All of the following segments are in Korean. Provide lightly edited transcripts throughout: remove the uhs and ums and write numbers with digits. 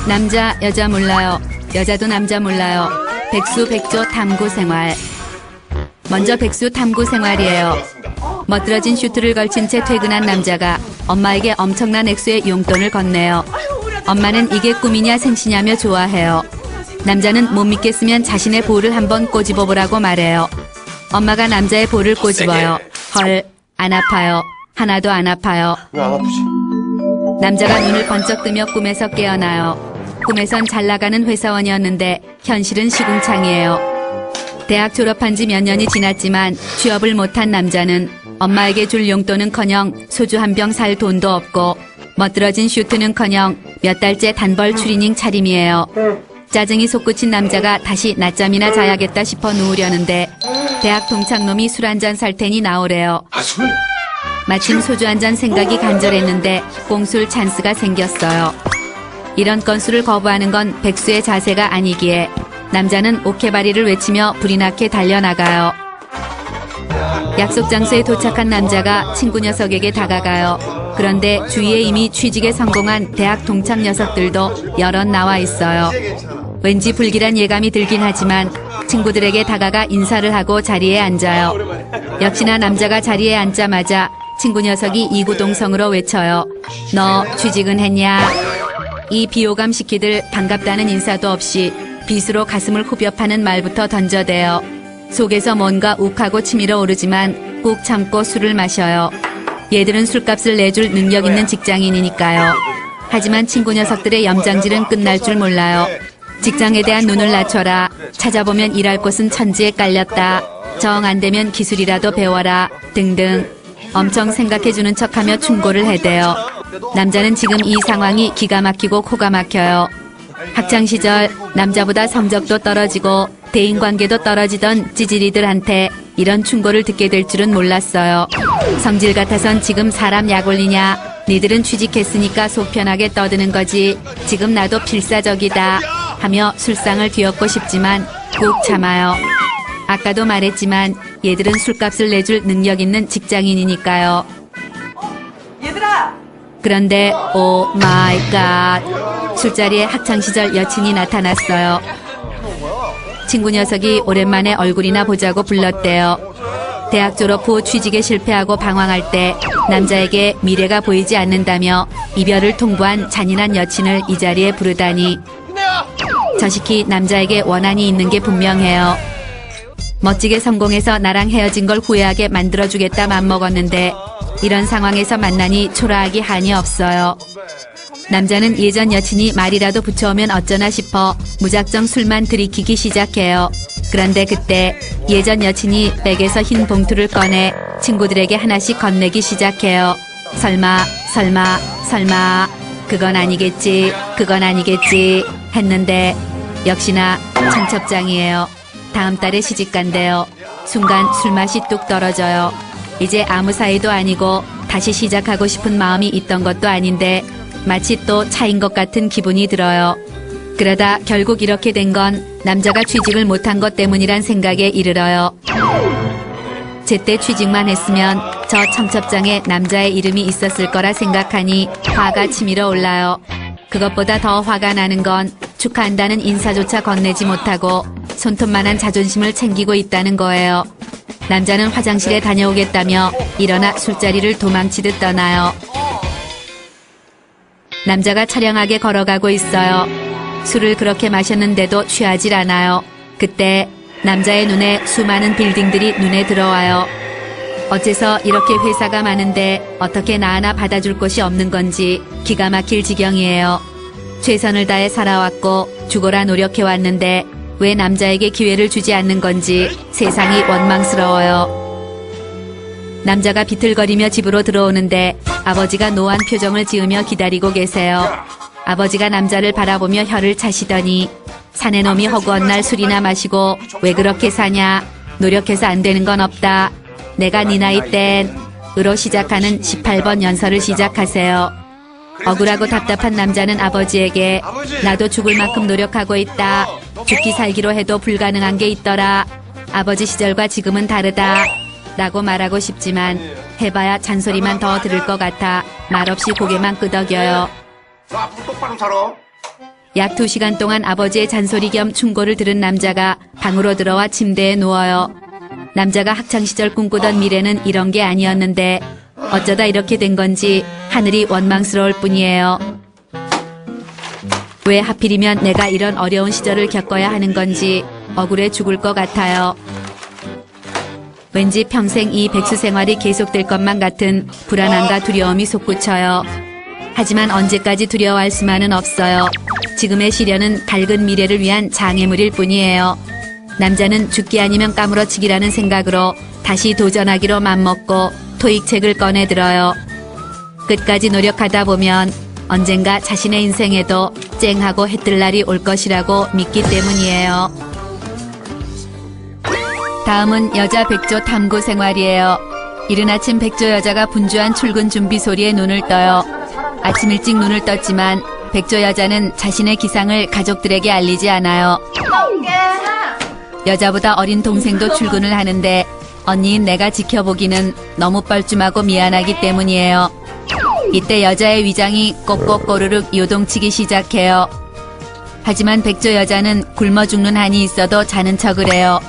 남자, 여자 몰라요. 여자도 남자 몰라요. 백수, 백조, 탐구 생활. 먼저 백수 탐구 생활이에요. 멋들어진 슈트를 걸친 채 퇴근한 남자가 엄마에게 엄청난 액수의 용돈을 건네요. 엄마는 이게 꿈이냐 생시냐며 좋아해요. 남자는 못 믿겠으면 자신의 볼을 한번 꼬집어보라고 말해요. 엄마가 남자의 볼을 꼬집어요. 헐, 안 아파요. 하나도 안 아파요. 왜 안 아프지? 남자가 눈을 번쩍 뜨며 꿈에서 깨어나요. 꿈에선 잘 나가는 회사원이었는데 현실은 시궁창이에요. 대학 졸업한 지 몇 년이 지났지만 취업을 못한 남자는 엄마에게 줄 용돈은커녕 소주 한 병 살 돈도 없고 멋들어진 슈트는커녕 몇 달째 단벌 추리닝 차림이에요. 짜증이 솟구친 남자가 다시 낮잠이나 자야겠다 싶어 누우려는데 대학 동창놈이 술 한 잔 살 테니 나오래요. 술? 마침 소주 한 잔 생각이 간절했는데 꽁술 찬스가 생겼어요. 이런 건수를 거부하는 건 백수의 자세가 아니기에 남자는 오케바리를 외치며 불이 나게 달려나가요. 약속 장소에 도착한 남자가 친구 녀석에게 다가가요. 그런데 주위에 이미 취직에 성공한 대학 동창 녀석들도 여럿 나와 있어요. 왠지 불길한 예감이 들긴 하지만 친구들에게 다가가 인사를 하고 자리에 앉아요. 역시나 남자가 자리에 앉자마자 친구 녀석이 이구동성으로 외쳐요. 너 취직은 했냐? 이 비호감 시키들 반갑다는 인사도 없이 빗으로 가슴을 후벼파는 말부터 던져대요. 속에서 뭔가 욱하고 치밀어 오르지만 꾹 참고 술을 마셔요. 얘들은 술값을 내줄 능력 있는 직장인이니까요. 하지만 친구 녀석들의 염장질은 끝날 줄 몰라요. 직장에 대한 눈을 낮춰라. 찾아보면 일할 곳은 천지에 깔렸다. 정 안 되면 기술이라도 배워라. 등등. 엄청 생각해주는 척하며 충고를 해대요. 남자는 지금 이 상황이 기가 막히고 코가 막혀요. 학창시절 남자보다 성적도 떨어지고 대인관계도 떨어지던 찌질이들한테 이런 충고를 듣게 될 줄은 몰랐어요. 성질 같아선 지금 사람 약 올리냐. 니들은 취직했으니까 속 편하게 떠드는 거지. 지금 나도 필사적이다 하며 술상을 뒤엎고 싶지만 꾹 참아요. 아까도 말했지만 얘들은 술값을 내줄 능력 있는 직장인이니까요. 얘들아! 그런데 오 마이 갓, 술자리에 학창시절 여친이 나타났어요. 친구 녀석이 오랜만에 얼굴이나 보자고 불렀대요. 대학 졸업 후 취직에 실패하고 방황할 때 남자에게 미래가 보이지 않는다며 이별을 통보한 잔인한 여친을 이 자리에 부르다니. 저식히 남자에게 원한이 있는 게 분명해요. 멋지게 성공해서 나랑 헤어진 걸 후회하게 만들어주겠다 맘먹었는데 이런 상황에서 만나니 초라하기 한이 없어요. 남자는 예전 여친이 말이라도 붙여오면 어쩌나 싶어 무작정 술만 들이키기 시작해요. 그런데 그때 예전 여친이 백에서 흰 봉투를 꺼내 친구들에게 하나씩 건네기 시작해요. 설마 그건 아니겠지 했는데 역시나 청첩장이에요. 다음 달에 시집간대요. 순간 술맛이 뚝 떨어져요. 이제 아무 사이도 아니고 다시 시작하고 싶은 마음이 있던 것도 아닌데 마치 또 차인 것 같은 기분이 들어요. 그러다 결국 이렇게 된 건 남자가 취직을 못한 것 때문이란 생각에 이르러요. 제때 취직만 했으면 저 청첩장에 남자의 이름이 있었을 거라 생각하니 화가 치밀어 올라요. 그것보다 더 화가 나는 건 축하한다는 인사조차 건네지 못하고 손톱만한 자존심을 챙기고 있다는 거예요. 남자는 화장실에 다녀오겠다며 일어나 술자리를 도망치듯 떠나요. 남자가 처량하게 걸어가고 있어요. 술을 그렇게 마셨는데도 취하질 않아요. 그때 남자의 눈에 수많은 빌딩들이 눈에 들어와요. 어째서 이렇게 회사가 많은데 어떻게 나 하나 받아줄 곳이 없는 건지 기가 막힐 지경이에요. 최선을 다해 살아왔고 죽어라 노력해왔는데 왜 남자에게 기회를 주지 않는 건지 세상이 원망스러워요. 남자가 비틀거리며 집으로 들어오는데 아버지가 노한 표정을 지으며 기다리고 계세요. 아버지가 남자를 바라보며 혀를 차시더니 사내 놈이 허구한 날 술이나 마시고 왜 그렇게 사냐. 노력해서 안 되는 건 없다. 내가 네 나이 땐으로 시작하는 18번 연설을 시작하세요. 억울하고 답답한 남자는 아버지에게 나도 죽을 만큼 노력하고 있다. 죽기 살기로 해도 불가능한 게 있더라. 아버지 시절과 지금은 다르다. 라고 말하고 싶지만 해봐야 잔소리만 더 들을 것 같아 말없이 고개만 끄덕여요. 너 앞으로 똑바로 살아. 약 2시간 동안 아버지의 잔소리 겸 충고를 들은 남자가 방으로 들어와 침대에 누워요. 남자가 학창시절 꿈꾸던 미래는 이런 게 아니었는데 어쩌다 이렇게 된 건지 하늘이 원망스러울 뿐이에요. 왜 하필이면 내가 이런 어려운 시절을 겪어야 하는 건지 억울해 죽을 것 같아요. 왠지 평생 이 백수 생활이 계속될 것만 같은 불안함과 두려움이 솟구쳐요. 하지만 언제까지 두려워할 수만은 없어요. 지금의 시련은 밝은 미래를 위한 장애물일 뿐이에요. 남자는 죽기 아니면 까무러치기라는 생각으로 다시 도전하기로 맘먹고 토익책을 꺼내들어요. 끝까지 노력하다 보면 언젠가 자신의 인생에도 쨍하고 해뜰 날이 올 것이라고 믿기 때문이에요. 다음은 여자 백조 탐구 생활이에요. 이른 아침 백조 여자가 분주한 출근 준비 소리에 눈을 떠요. 아침 일찍 눈을 떴지만 백조 여자는 자신의 기상을 가족들에게 알리지 않아요. 여자보다 어린 동생도 출근을 하는데 언니인 내가 지켜보기는 너무 뻘쭘하고 미안하기 때문이에요. 이때 여자의 위장이 꼭꼭 꼬르륵 요동치기 시작해요. 하지만 백조 여자는 굶어 죽는 한이 있어도 자는 척을 해요.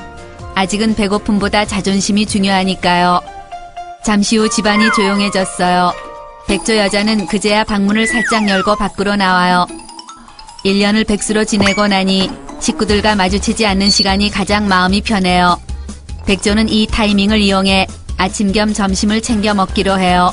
아직은 배고픔보다 자존심이 중요하니까요. 잠시 후 집안이 조용해졌어요. 백조 여자는 그제야 방문을 살짝 열고 밖으로 나와요. 1년을 백수로 지내고 나니 식구들과 마주치지 않는 시간이 가장 마음이 편해요. 백조는 이 타이밍을 이용해 아침 겸 점심을 챙겨 먹기로 해요.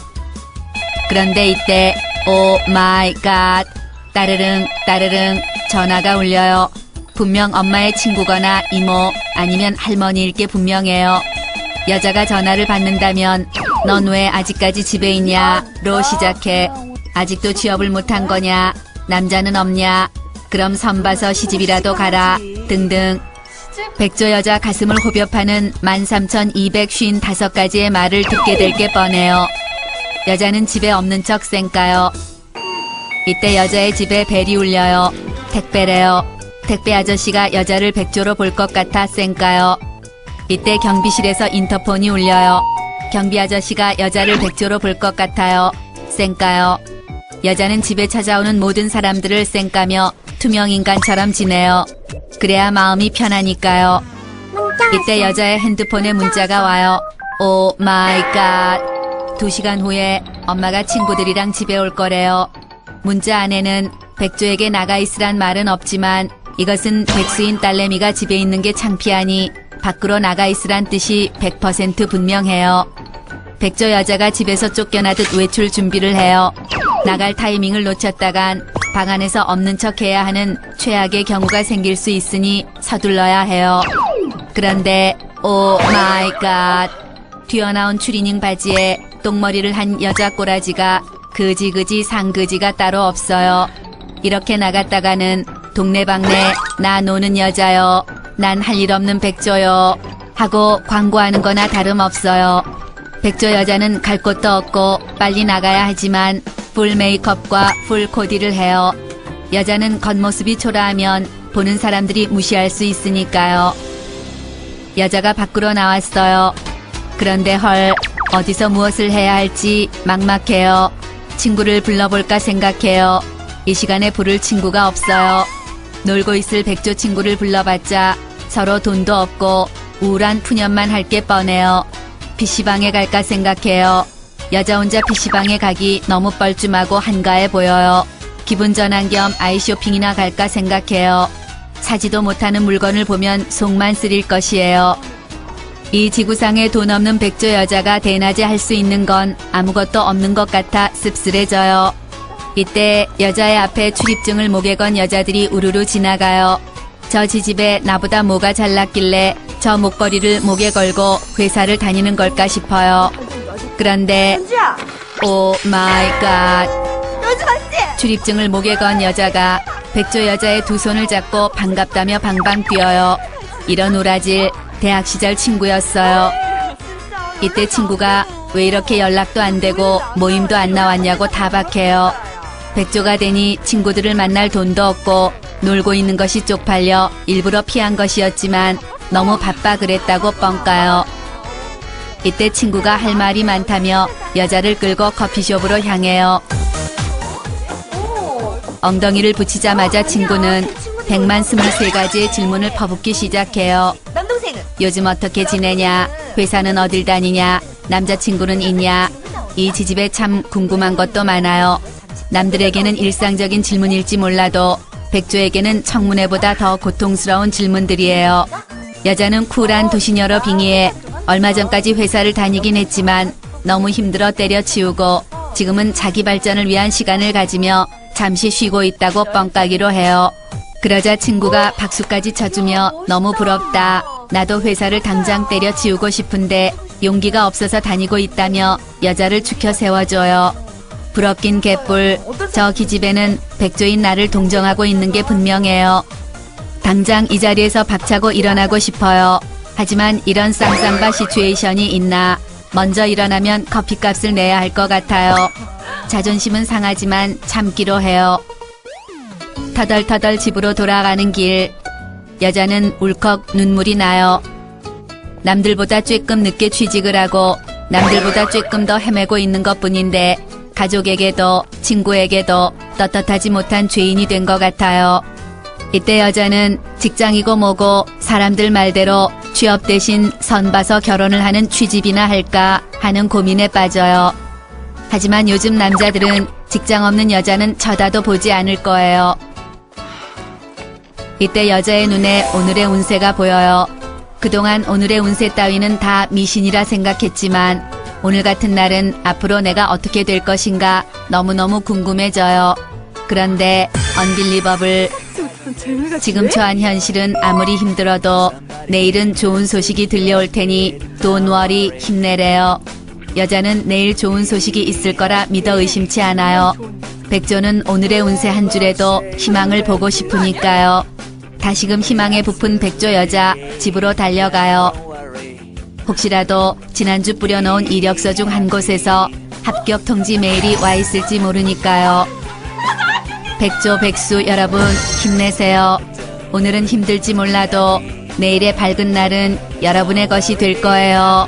그런데 이때 오 마이 갓 따르릉 따르릉 전화가 울려요. 분명 엄마의 친구거나 이모 아니면 할머니일 게 분명해요. 여자가 전화를 받는다면 넌 왜 아직까지 집에 있냐 로 시작해. 아직도 취업을 못한 거냐, 남자는 없냐, 그럼 선 봐서 시집이라도 가라 등등. 백조 여자 가슴을 호벼파는 13,255가지의 말을 듣게 될 게 뻔해요. 여자는 집에 없는 척 쌩까요. 이때 여자의 집에 벨이 울려요. 택배래요. 택배 아저씨가 여자를 백조로 볼 것 같아 쌩까요. 이때 경비실에서 인터폰이 울려요. 경비 아저씨가 여자를 백조로 볼 것 같아요. 쌩까요. 여자는 집에 찾아오는 모든 사람들을 쌩까며 투명인간처럼 지내요. 그래야 마음이 편하니까요. 이때 여자의 핸드폰에 문자가 와요. 오 마이 갓. 2시간 후에 엄마가 친구들이랑 집에 올 거래요. 문자 안에는 백조에게 나가 있으란 말은 없지만 이것은 백수인 딸내미가 집에 있는 게 창피하니 밖으로 나가 있으란 뜻이 100% 분명해요. 백조 여자가 집에서 쫓겨나듯 외출 준비를 해요. 나갈 타이밍을 놓쳤다간 방 안에서 없는 척 해야 하는 최악의 경우가 생길 수 있으니 서둘러야 해요. 그런데 오 마이 갓. 튀어나온 추리닝 바지에 똥머리를 한 여자 꼬라지가 그지그지 상그지가 따로 없어요. 이렇게 나갔다가는 동네방네 나 노는 여자요, 난 할 일 없는 백조요 하고 광고하는 거나 다름없어요. 백조 여자는 갈 곳도 없고 빨리 나가야 하지만 풀 메이크업과 풀 코디를 해요. 여자는 겉모습이 초라하면 보는 사람들이 무시할 수 있으니까요. 여자가 밖으로 나왔어요. 그런데 헐, 어디서 무엇을 해야 할지 막막해요. 친구를 불러볼까 생각해요. 이 시간에 부를 친구가 없어요. 놀고 있을 백조 친구를 불러봤자 서로 돈도 없고 우울한 푸념만 할 게 뻔해요. PC방에 갈까 생각해요. 여자 혼자 PC방에 가기 너무 뻘쭘하고 한가해 보여요. 기분 전환 겸 아이 쇼핑이나 갈까 생각해요. 사지도 못하는 물건을 보면 속만 쓰릴 것이에요. 이 지구상에 돈 없는 백조 여자가 대낮에 할 수 있는 건 아무것도 없는 것 같아 씁쓸해져요. 이때 여자의 앞에 출입증을 목에 건 여자들이 우르르 지나가요. 저 지집에 나보다 뭐가 잘났길래 저 목걸이를 목에 걸고 회사를 다니는 걸까 싶어요. 그런데 은주야, 오 마이 갓. 은주 맞지? 출입증을 목에 건 여자가 백조 여자의 두 손을 잡고 반갑다며 방방 뛰어요. 이런 오라질 대학 시절 친구였어요. 이때 친구가 왜 이렇게 연락도 안 되고 모임도 안 나왔냐고 타박해요. 백조가 되니 친구들을 만날 돈도 없고 놀고 있는 것이 쪽팔려 일부러 피한 것이었지만 너무 바빠 그랬다고 뻥까요. 이때 친구가 할 말이 많다며 여자를 끌고 커피숍으로 향해요. 엉덩이를 붙이자마자 친구는 123가지의 질문을 퍼붓기 시작해요. 남동생은? 요즘 어떻게 지내냐? 회사는 어딜 다니냐? 남자친구는 있냐? 이 지집에 참 궁금한 것도 많아요. 남들에게는 일상적인 질문일지 몰라도 백조에게는 청문회보다 더 고통스러운 질문들이에요. 여자는 쿨한 도시녀로 빙의해 얼마 전까지 회사를 다니긴 했지만 너무 힘들어 때려치우고 지금은 자기 발전을 위한 시간을 가지며 잠시 쉬고 있다고 뻥까기로 해요. 그러자 친구가 박수까지 쳐주며 너무 부럽다. 나도 회사를 당장 때려치우고 싶은데 용기가 없어서 다니고 있다며 여자를 추켜 세워줘요. 부럽긴 개뿔. 저 기집애는 백조인 나를 동정하고 있는 게 분명해요. 당장 이 자리에서 박차고 일어나고 싶어요. 하지만 이런 쌍쌍바 시츄에이션이 있나. 먼저 일어나면 커피값을 내야 할 것 같아요. 자존심은 상하지만 참기로 해요. 터덜터덜 집으로 돌아가는 길. 여자는 울컥 눈물이 나요. 남들보다 조금 늦게 취직을 하고 남들보다 조금 더 헤매고 있는 것뿐인데 가족에게도 친구에게도 떳떳하지 못한 죄인이 된 것 같아요. 이때 여자는 직장이고 뭐고 사람들 말대로 취업 대신 선 봐서 결혼을 하는 취집이나 할까 하는 고민에 빠져요. 하지만 요즘 남자들은 직장 없는 여자는 쳐다도 보지 않을 거예요. 이때 여자의 눈에 오늘의 운세가 보여요. 그동안 오늘의 운세 따위는 다 미신이라 생각했지만 오늘 같은 날은 앞으로 내가 어떻게 될 것인가 너무너무 궁금해져요. 그런데 언빌리버블. 지금 처한 현실은 아무리 힘들어도 내일은 좋은 소식이 들려올 테니 Don't worry, 힘내래요. 여자는 내일 좋은 소식이 있을 거라 믿어 의심치 않아요. 백조는 오늘의 운세 한 줄에도 희망을 보고 싶으니까요. 다시금 희망에 부푼 백조 여자 집으로 달려가요. 혹시라도 지난주 뿌려놓은 이력서 중 한 곳에서 합격 통지 메일이 와 있을지 모르니까요. 백조 백수 여러분 힘내세요. 오늘은 힘들지 몰라도 내일의 밝은 날은 여러분의 것이 될 거예요.